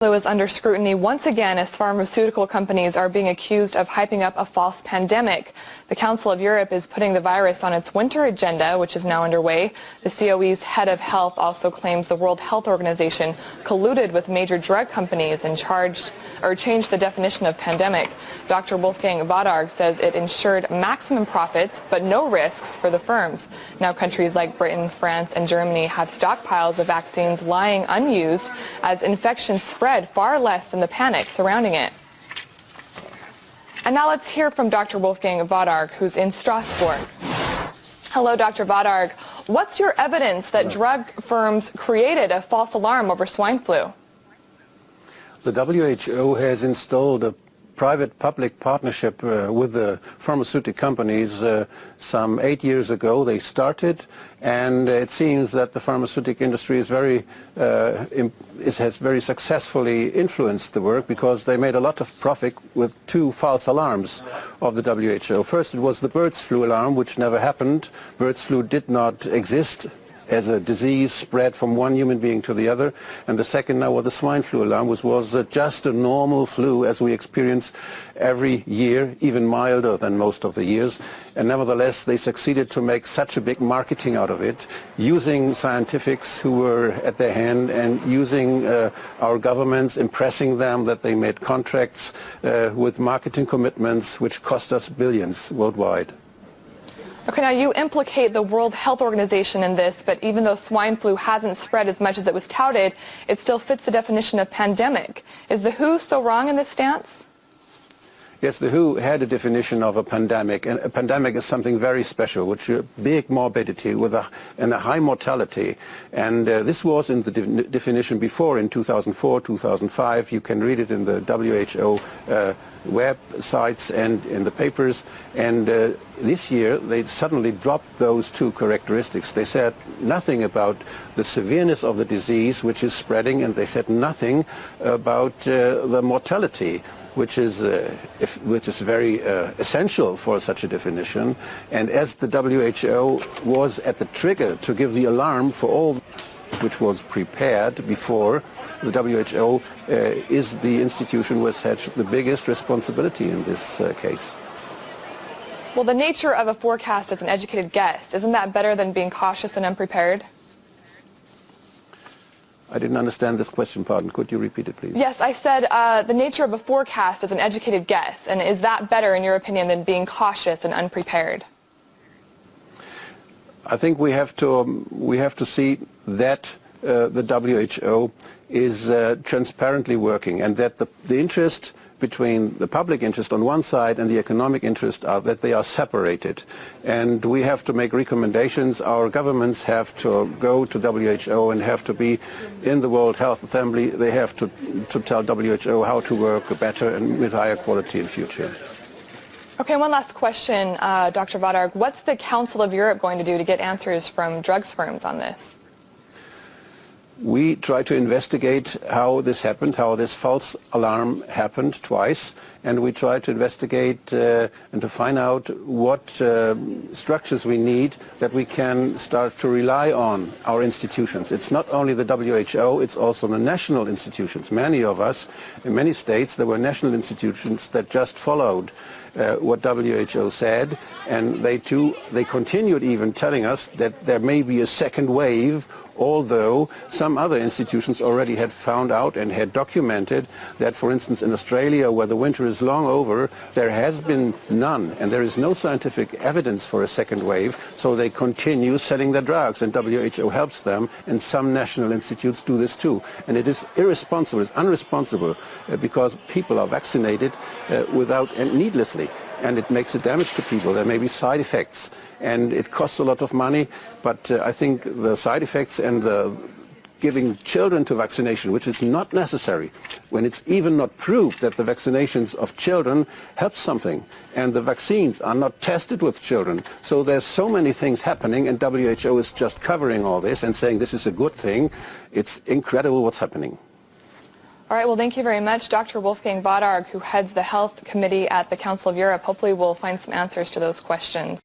Is under scrutiny once again as pharmaceutical companies are being accused of hyping up a false pandemic. The Council of Europe is putting the virus on its winter agenda, which is now underway. The COE's head of health also claims the World Health Organization colluded with major drug companies and changed the definition of pandemic. Dr. Wolfgang says it ensured maximum profits but no risks for the firms. Now countries like Britain, France, and Germany have stockpiles of vaccines lying unused as infections spread far less than the panic surrounding it. And now let's hear from Dr. Wolfgang who's in Strasbourg. Hello, Dr. Vadarg. What's your evidence that drug firms created a false alarm over swine flu? The WHO has installed a private-public partnership with the pharmaceutical companies some 8 years ago. They started, and it seems that the pharmaceutical industry is has very successfully influenced the work because they made a lot of profit with two false alarms of the WHO. First, it was the birds flu alarm, which never happened. Birds flu did not exist as a disease spread from one human being to the other. And the second now was the swine flu alarm, which was just a normal flu as we experience every year, even milder than most of the years. And nevertheless, they succeeded to make such a big marketing out of it, using scientifics who were at their hand and using our governments, impressing them that they made contracts with marketing commitments which cost us billions worldwide. Okay, now you implicate the World Health Organization in this, but even though swine flu hasn't spread as much as it was touted, it still fits the definition of pandemic. Is the WHO so wrong in this stance? Yes, the WHO had a definition of a pandemic, and a pandemic is something very special, which is big morbidity and a high mortality. And this was in the definition before in 2004, 2005. You can read it in the WHO websites and in the papers. And this year they suddenly dropped those two characteristics. They said nothing about the severeness of the disease which is spreading, and they said nothing about the mortality, which is very essential for such a definition. And as the WHO was at the trigger to give the alarm for all which was prepared before, the WHO is the institution which has the biggest responsibility in this case. Well, the nature of a forecast is an educated guess. Isn't that better than being cautious and unprepared? I didn't understand this question, pardon. Could you repeat it, please? Yes, I said the nature of a forecast is an educated guess. And is that better, in your opinion, than being cautious and unprepared? I think we have to see that the WHO is transparently working, and that the interest between the public interest on one side and the economic interest are that they are separated. And we have to make recommendations. Our governments have to go to WHO and have to be in the World Health Assembly. They have to tell WHO how to work better and with higher quality in future. Okay, one last question, Dr. Vadarg. What's the Council of Europe going to do to get answers from drugs firms on this? We try to investigate how this happened, how this false alarm happened twice, and we try to investigate and to find out what structures we need that we can start to rely on our institutions. It's not only the WHO, it's also the national institutions. Many of us, in many states, there were national institutions that just followed what WHO said, and they continued even telling us that there may be a second wave, although some other institutions already had found out and had documented that, for instance, in Australia, where the winter is long over, there has been none, and there is no scientific evidence for a second wave, so they continue selling their drugs, and WHO helps them, and some national institutes do this too. And it is irresponsible, it's unresponsible, because people are vaccinated without and needlessly. And it makes a damage to people. There may be side effects, and it costs a lot of money, but I think the side effects and the giving children to vaccination, which is not necessary, when it's even not proved that the vaccinations of children help something, and the vaccines are not tested with children. So there's so many things happening, and WHO is just covering all this and saying this is a good thing. It's incredible what's happening. All right, well, thank you very much, Dr. Wolfgang Vadarg, who heads the Health Committee at the Council of Europe. Hopefully we'll find some answers to those questions.